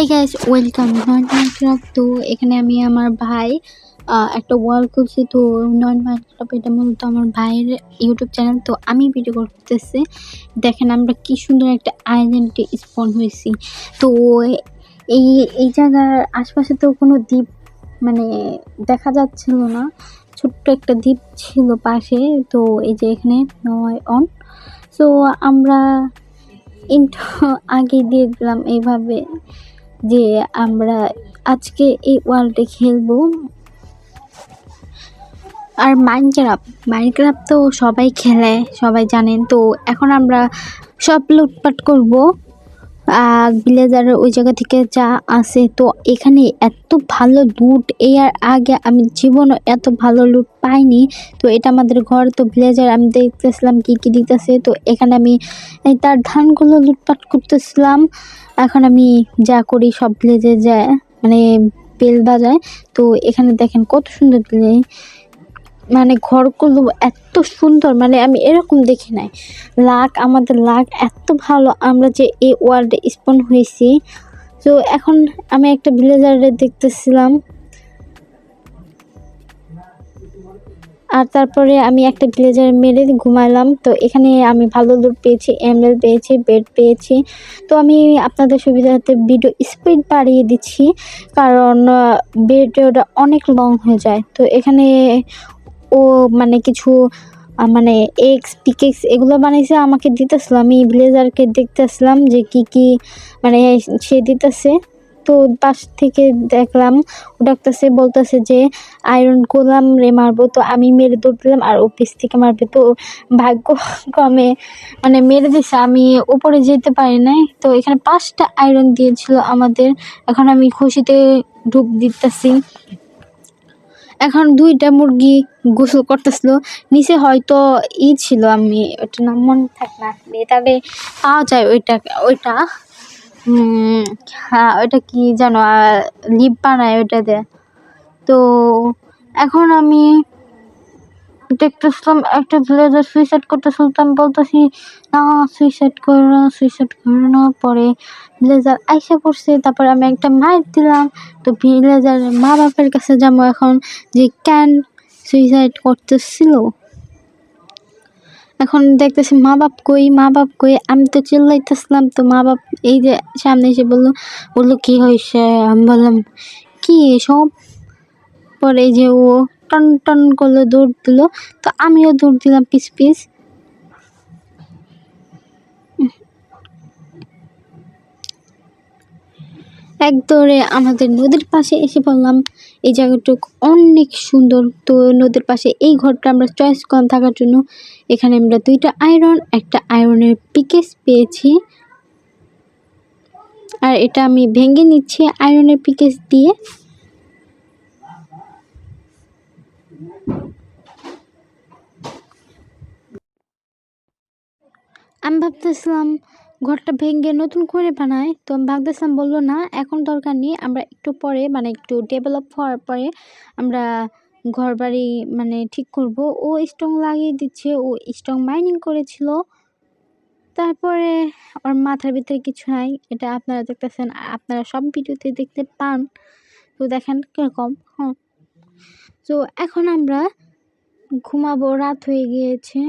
Hey guys, welcome not Minecraft. তো এখানে আমি আমার ভাই একটা ওয়াল করছি। তো নট মাইনক্রাফট এটা মূলত আমার ভাইয়ের ইউটিউব চ্যানেল। তো আমি ভিডিও করতেছি, দেখেন আমরা কি সুন্দর একটা আইল্যান্ডে স্পন হয়েছি। তো এই এই জায়গার আশপাশে তো কোনো দ্বীপ মানে দেখা যাচ্ছিল না, ছোট্ট একটা দ্বীপ ছিল পাশে। তো এই যে এখানে নয় অন, সো আমরা ইন্ট্রো আগে দিয়ে দিলাম এইভাবে যে আমরা আজকে এই ওয়ার্ল্ডে খেলবো। আর মাইনক্রাফট তো সবাই খেলে, সবাই জানেন। তো এখন আমরা সব লুটপাট করব ভিলেজারের ওই জায়গা থেকে যা আছে। তো এখানে এত ভালো লুট, এর আগে আমি জীবনে এত ভালো লুট পাইনি। তো এটা আমাদের ঘর। তো ভিলেজার আমি দেখতেছিলাম কি কি দিতেছে। তো এখানে আমি তার ধানগুলো লুটপাট করতেছিলাম। এখন আমি যা করি সব ভিলেজে যায় মানে বেল বাজায়। তো এখানে দেখেন কত সুন্দর ভিলেজ, মানে ঘরগুলো এত সুন্দর, মানে আমি এরকম দেখি নাই। আমাদের লাক এত ভালো আমরা যে এই ওয়ার্ল্ডে স্পন হয়েছি। তো এখন আমি একটা ভিলেজারে দেখতেছিলাম, আর তারপরে আমি একটা ভিলেজার মেরে ঘুমাইলাম। তো এখানে আমি ভালো লুট পেয়েছি, এমএল পেয়েছি, বেড পেয়েছি। তো আমি আপনাদের সুবিধার্থে ভিডিও স্পিড বাড়িয়ে দিচ্ছি, কারণ ভিডিওটা অনেক লং হয়ে যায়। তো এখানে ও মানে কিছু মানে পিকেক্স এগুলো বানাইছে, আমাকে দিতেছিল। আমি ভিলেজারকে দেখতেছিলাম যে কি কি মানে সে দিতেছে। তো পাশ থেকে দেখলাম ও ডাকতেছে, বলতেছে যে আয়রন গোলাম রে মারবো। তো আমি মেরে দৌড় দিলাম আর ও পিছ থেকে মারবে। তো ভাগ্য কমে মানে মেরে দিছে, আমি উপরে যেতে পারি নাই। তো এখানে 5টা আয়রন দিয়েছিল আমাদের। এখন আমি খুশিতে ঢুক দিতেছি। এখন 2টা মুরগি গোসল করতেছিল নিচে, হয়তো ছিল, আমি ওটা নাম মনে থাক না, তবে পাওয়া যায় ওইটা হ্যাঁ ওইটা কি জানো, লিপ বানায় ওইটাতে। তো এখন আমি দেখতেছিলাম একটা ভিলেজার সুইসাইড করতেছিল। তো আমি বলতেছি না, সুইসাইড করো না। পরে ভিলেজার আইসা পড়ছে, তারপরে আমি একটা মাইর দিলাম। তো ভিলেজারের মা বাপের কাছে যাবো এখন, যে কেন সুইসাইড করতেছিল। এখন দেখতেছি মা বাপ কই, আমি তো চিল্লাইতেছিলাম। তো মা বাপ এই যে সামনে এসে বললো কি হয়েছে। আমি বললাম কি এসব। পরে যে ও টন টন করলো, দৌড় দিল। তো আমিও দৌড় দিলাম পিছ। এক দৌড়ে আমাদের নদীর পাশে এসে পড়লাম। এই জায়গাটুকু অনেক সুন্দর। তো নদীর পাশে এই ঘরটা আমরা চয়েস করলাম থাকার জন্য। এখানে আমরা 2টা আয়রন, একটা আয়রনের পিকেস পেয়েছি। আর এটা আমি ভেঙে নিচ্ছি আয়রনের পিকেস দিয়ে। আমি ভাবতেছিলাম ঘরটা ভেঙে নতুন করে বানায়। তো আমি ভাবতেছিলাম, বললো না এখন দরকার নেই, আমরা একটু পরে মানে একটু ডেভেলপ হওয়ার পরে আমরা ঘর বাড়ি মানে ঠিক করব। ও স্ট্রং লাগিয়ে দিচ্ছে, ও স্ট্রং মাইনিং করেছিল। তারপরে ওর মাথার ভিতরে কিছু নাই, এটা আপনারা দেখতেছেন, আপনারা সব ভিডিওতে দেখতে পান। তো দেখেন কিরকম। হ্যাঁ, তো এখন আমরা ঘুমাবো, রাত হয়ে গিয়েছে।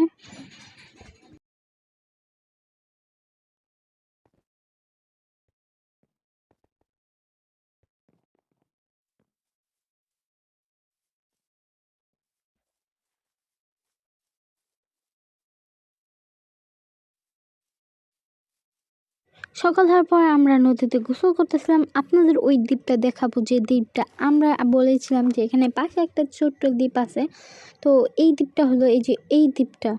সকাল হওয়ার পর আমরা নদীতে গোসল করতেছিলাম। আপনাদের ওই দ্বীপটা দেখাবো, যে দ্বীপটা আমরা বলেছিলাম যে এখানে পাশে একটা ছোট্ট দ্বীপ আছে। তো এই দ্বীপটা হলো এই যে এই দ্বীপটা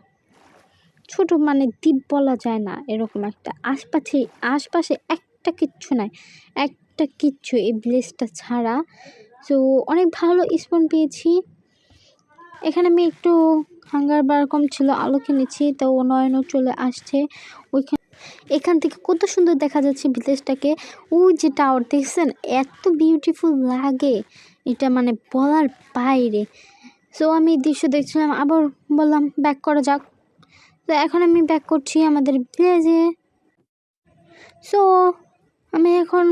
ছোট, মানে দ্বীপ বলা যায় না এরকম একটা। আশপাশে একটা কিচ্ছু নাই, একটা কিচ্ছু এই ভিলেজটা ছাড়া। তো অনেক ভালো স্পন পেয়েছি। এখানে আমি একটু হাঙ্গার বার কম ছিল, আলো কিনেছি। তো নয়নও চলে আসছে ওইখানে। এখান থেকে কত সুন্দর দেখা যাচ্ছে ভিলেজটাকে। ওই যে টাওয়ার দেখছেন, এত বিউটিফুল লাগে, এটা মানে বলার বাইরে। সো আমি দৃশ্য দেখছিলাম, আবার বললাম ব্যাক করা যাক। তো এখন আমি ব্যাক করছি আমাদের ভিলেজে। সো আমি এখন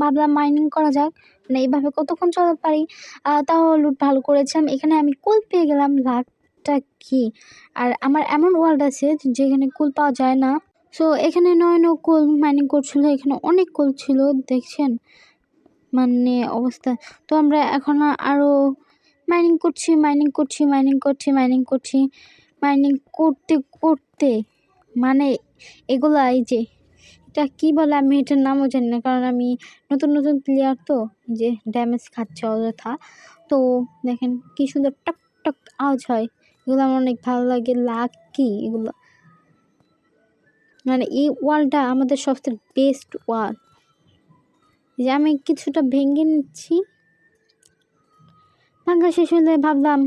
ভাবলাম মাইনিং করা যাক, মানে এইভাবে কতক্ষণ চালাতে পারি। তাও লুট ভালো করেছিলাম। এখানে আমি কুল পেয়ে গেলাম, লাকটা কি! আর আমার এমন ওয়ার্ল্ড আছে যেখানে কুল পাওয়া যায় না। সো এখানে নয় কুল মাইনিং করছিল, এখানে অনেক কুল ছিল দেখছেন মানে অবস্থা। তো আমরা এখন আরও মাইনিং করছি, মাইনিং করতে করতে মানে এগুলা এই যে এটা কি বলে আমি এটার নামও জানি না, কারণ আমি নতুন প্লেয়ার তো, যে ড্যামেজ খাচ্ছে অযথা। তো দেখেন কি সুন্দর টক টক আওয়াজ হয়, এগুলো আমার অনেক ভালো লাগে। লাকি এগুলো, মানে এই ওয়ালটা আমাদের সবচেয়ে বেস্ট ওয়াল। যে আমি কিছুটা ভেঙে নিচ্ছি, ভাঙা শেষ হলে ভাবলাম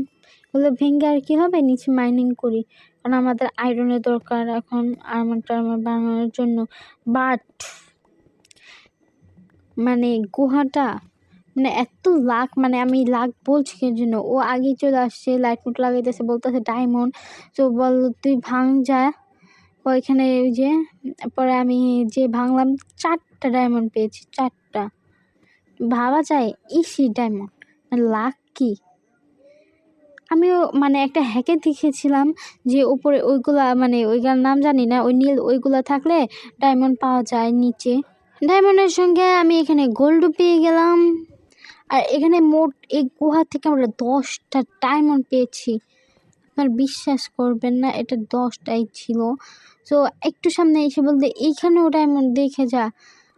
এগুলো ভেঙে আর কি হবে, নিচে মাইনিং করি, কারণ আমাদের আয়রনের দরকার এখন টার্মার বানানোর জন্য। বাট মানে গুহাটা মানে এত লাক, মানে আমি লাক বলছি এর জন্য, ও আগে চলে আসছে, লাইট মুট লাগাইতেছে, বলতেছে ডায়মন্ড। তো বল তুই ভাঙ যা ওইখানে। ওই যে পরে আমি যে ভাঙলাম 4টা ডায়মন্ড পেয়েছি, 4টা। ভাবা যায় ইসি ডায়মন্ড, লাক কি! আমিও মানে একটা হ্যাকে দেখেছিলাম যে উপরে ওইগুলা, মানে ওইগুলার নাম জানি না, ওই নীল ওইগুলা থাকলে ডায়মন্ড পাওয়া যায় নিচে। ডায়মন্ডের সঙ্গে আমি এখানে গোল্ডও পেয়ে গেলাম। আর এখানে মোট এই গুহা থেকে আমরা 10টা ডায়মন্ড পেয়েছি। আপনার বিশ্বাস করবেন না, এটা 10টাই ছিল। তো একটু সামনে এসে বলতে এইখানেও ডায়মন্ড দেখে যা।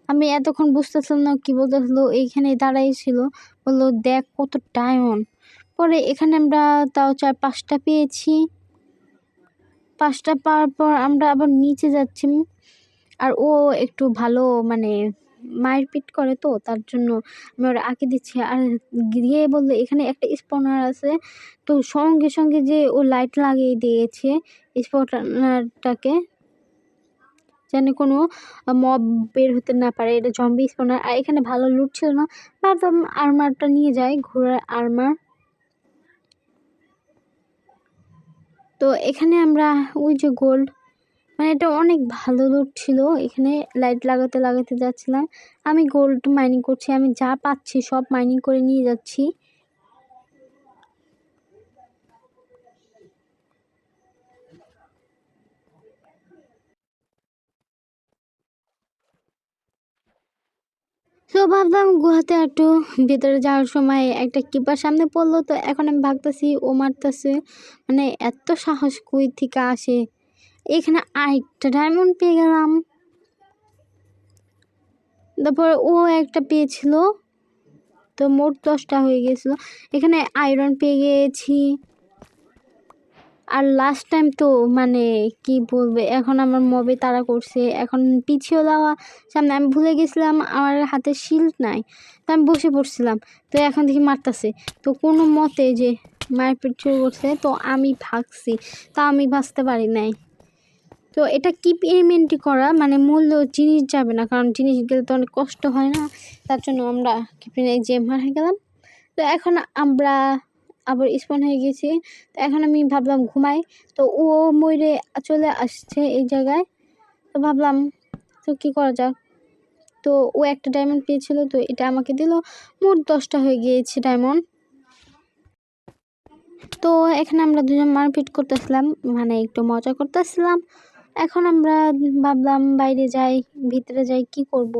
আমি এতক্ষণ বুঝতেছিলাম না কি বলতেছিল, এইখানে দাঁড়াই ছিল, বললো দেখ কত ডায়মন্ড। পরে এখানে আমরা তাও 4-5টা পেয়েছি। 5টা পাওয়ার পর আমরা আবার নিচে যাচ্ছি। আর ও একটু ভালো মানে মারপিট করে, তো তার জন্য আমি ওরা আঁকে দিচ্ছি। আর গিয়ে বললো এখানে একটা স্পনার আছে, তো সঙ্গে সঙ্গে যে ও লাইট লাগিয়ে দিয়েছে স্পনারটাকে, যেন কোনো মব বের হতে না পারে। এটা জম্বি স্পনার। আর এখানে ভালো লুট ছিল না, ভাবলাম আর্মারটা নিয়ে যাই, ঘোড়ার আর্মার। তো এখানে আমরা ওই যে গোল্ড, মানে এটা অনেক ভালো লুট ছিল। এখানে লাইট লাগাতে যাচ্ছিলাম, আমি গোল্ড মাইনিং করছি, আমি যা পাচ্ছি সব মাইনিং করে নিয়ে যাচ্ছি। তো ভাবলাম গুহাতে একটু ভেতরে যাওয়ার সময় একটা কিপার সামনে পড়লো, তো এখন আমি ভাবতেছি ও মারতেছে, মানে এত সাহস কই থেকে আসে। এখানে আরেকটা ডায়মন্ড পেয়ে গেলাম, তারপর ও একটা পেয়েছিল, তো মোট 10টা হয়ে গেছিলো। এখানে আয়রন পেয়ে গিয়েছি। আর লাস্ট টাইম তো মানে কি বলবে, এখন আমার মবে তাড়া করছে, এখন পিছিয়ে যাওয়া সামনে। আমি ভুলে গেছিলাম আমার হাতে শিল্ড নাই, তো আমি বসে পড়ছিলাম। তো এখন দেখি মারতেছে, তো কোনো মতে যে মারপিট শুরু করছে, তো আমি ভাগছি, তা আমি বাঁচতে পারি নাই। তো এটা কি পেমেন্টই করা, মানে মূল্য জিনিস যাবে না, কারণ জিনিস গেলে তো অনেক কষ্ট হয় না, তার জন্য আমরা কিপে যে মারা গেলাম। তো এখন আমরা আবার স্পন হয়ে গেছি। তো এখন আমি ভাবলাম ঘুমাই, তো ও ময়ূরে চলে আসছে এই জায়গায়। তো ভাবলাম তো কী করা যাক, তো ও একটা ডায়মন্ড পেয়েছিল, তো এটা আমাকে দিল, মোট 10টা হয়ে গিয়েছে ডায়মন্ড। তো এখানে আমরা দুজন মারপিট করতেছিলাম, মানে একটু মজা করতেছিলাম। এখন আমরা ভাবলাম বাইরে যাই, ভিতরে যাই, কি করব।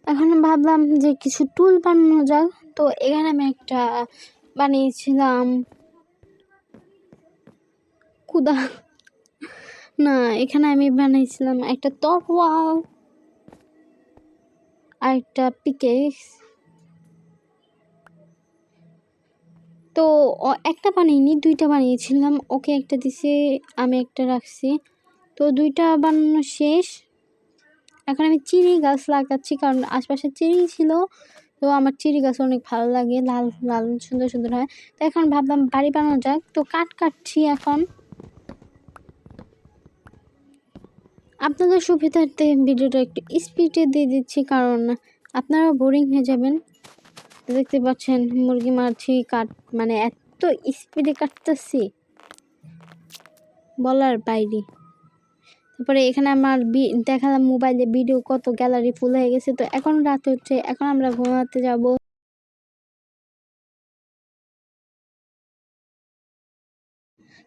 এখন ভাবলাম যে কিছু টুল বানানো যাক। তো এখানে আমি একটা বানিয়েছিলাম কুদা, না এখানে আমি বানিয়েছিলাম একটা তরোয়াল আর একটা পিকেক্স। তো একটা বানিয়েনি, 2টা বানিয়েছিলাম, ওকে একটা দিছে, আমি একটা রাখছি। তো 2টা বানানো শেষ। এখন আমি চিনি গাছ লাগাচ্ছি, কারণ আশপাশে চিনি ছিল, তো আমার চেরি গাছ অনেক ভালো লাগে, লাল লাল সুন্দর সুন্দর হয়। তো এখন ভাবলাম বাড়ি বানানো যাক, তো কাটছি এখন। আপনাদের সুবিধার্থে ভিডিওটা একটু স্পিডে দিয়ে দিচ্ছি, কারণ আপনারাও বোরিং হয়ে যাবেন। দেখতে পাচ্ছেন মুরগি মারছি, মানে এত স্পিডে কাটতেছি বলার বাইরে। তারপরে এখানে আমার দেখালাম মোবাইলে ভিডিও, কত গ্যালারি ফুল হয়ে গেছে। তো এখন রাত হচ্ছে, এখন আমরা ঘুমাতে যাব।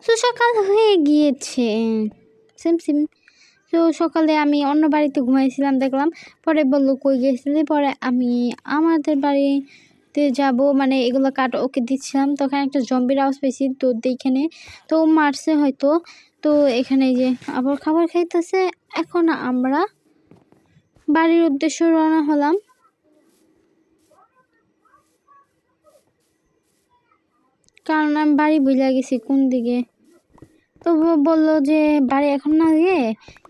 তো সকাল হয়ে গিয়েছে, সেম সেম। তো সকালে আমি অন্য বাড়িতে ঘুমাইছিলাম, দেখলাম। পরে বললো কই গেছিলি, পরে আমি আমাদের বাড়িতে যাব, মানে এগুলো কাট ওকে দিচ্ছিলাম। তখন একটা জম্বির আওয়াজ পেয়েছি, তো দেখে তো মারছে হয়তো। তো এখানে এই যে আবার খাবার খাইতেছে। এখন আমরা বাড়ির উদ্দেশ্যে রওনা হলাম। কারণ আমি বাড়ি ভুলে গেছি কোন দিকে। তো বললো যে বাড়ি এখন না গিয়ে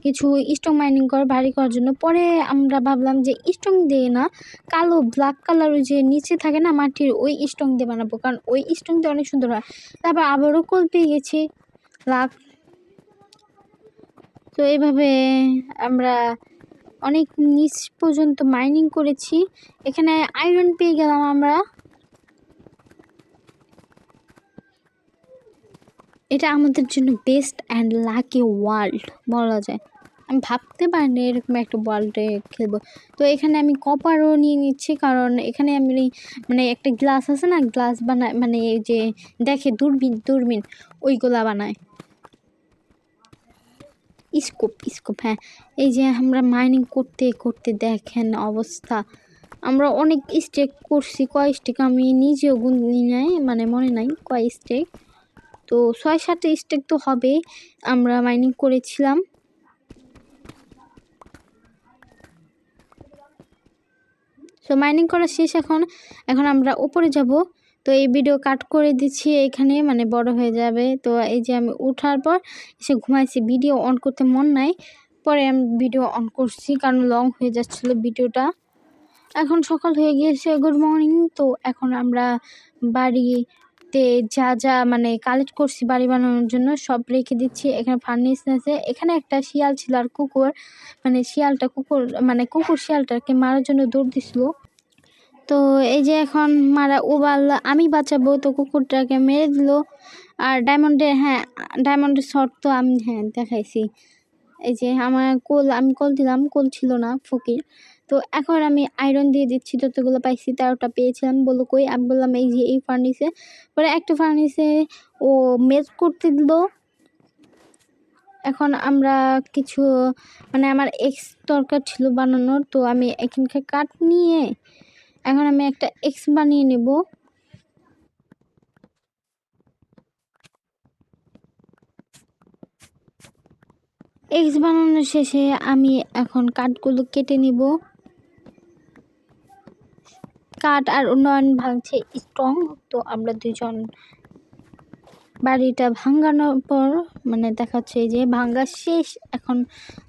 কিছু স্টোন মাইনিং করে বাড়ি করার জন্য। পরে আমরা ভাবলাম যে স্টোন দিয়ে না, কালো ব্ল্যাক কালার ওই যে নিচে থাকে না মাটির, ওই স্টোন দিয়ে বানাবো, কারণ ওই স্টোন দিয়ে অনেক সুন্দর হয়। তারপর আবারও কল পেয়ে গেছি লাখ। তো এইভাবে আমরা অনেক নিচ পর্যন্ত মাইনিং করেছি। এখানে আয়রন পেয়ে গেলাম আমরা। এটা আমাদের জন্য বেস্ট অ্যান্ড লাকি ওয়ার্ল্ড বলা যায়। আমি ভাবতে পারিনি এরকম একটা ওয়ার্ল্ডে খেলবো। তো এখানে আমি কপারও নিয়ে নিচ্ছি, কারণ এখানে আমি মানে একটা গ্লাস আছে না, গ্লাস বানায়, মানে এই যে দেখে দূরবীন ওইগুলা বানায়। স্কোপ হ্যাঁ। এই যে আমরা মাইনিং করতে করতে দেখেন অবস্থা। আমরা অনেক স্টেক করছি, কয় স্টেক আমি নিজেও গুনি নাই, মানে মনে নাই কয় স্টেক। তো 6-7 স্টেক তো হবে আমরা মাইনিং করেছিলাম। তো মাইনিং করা শেষ। এখন আমরা উপরে যাব। তো এই ভিডিও কাট করে দিচ্ছি এখানে, মানে বড় হয়ে যাবে। তো এই যে আমি উঠার পর এসে ঘুমাইছি, ভিডিও অন করতে মন নাই। পরে আমি ভিডিও অন করছি কারণ লং হয়ে যাচ্ছিল ভিডিওটা। এখন সকাল হয়ে গিয়েছে, গুড মর্নিং। তো এখন আমরা বাড়িতে যা মানে কালেক্ট করছি বাড়ি বানানোর জন্য সব রেখে দিচ্ছি। এখানে ফার্নিস আছে। এখানে একটা শিয়াল ছিল আর কুকুর, মানে কুকুর শিয়ালটাকে মারার জন্য দৌড় দিছিল। তো এই যে এখন আমি বাঁচাবো, তো কুকুরটাকে মেরে দিল। আর ডায়মন্ডের শর্ট তো আমি দেখাইছি। এই যে আমি কল দিলাম, কল ছিল না, ফকির। তো এখন আমি আয়রন দিয়ে দিচ্ছি, যতগুলো পাইছি 13টা পেয়েছিলাম। বললো কই, আমি বললাম এই যে এই ফার্নিসে। পরে একটা ফার্নিসে ও মেজ করতে দিল। এখন আমরা কিছু, মানে আমার এক্স দরকার ছিল বানানোর, তো আমি এখানকার কাঠ নিয়ে এখন আমি একটা এক্স বানিয়ে নেব। এক্স বানানোর শেষে আমি এখন কাঠগুলো কেটে নিব। কাঠ আর উন্নয়ন ভাঙছে স্ট্রং। তো আমরা দুজন বাড়িটা ভাঙানোর পর মানে দেখাচ্ছে যে ভাঙা শেষ। এখন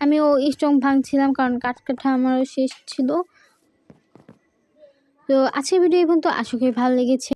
আমিও স্ট্রং ভাঙছিলাম কারণ কাঠা আমারও শেষ ছিল। তো আজকের ভিডিও এই পর্যন্ত, আশা করি ভালো লেগেছে।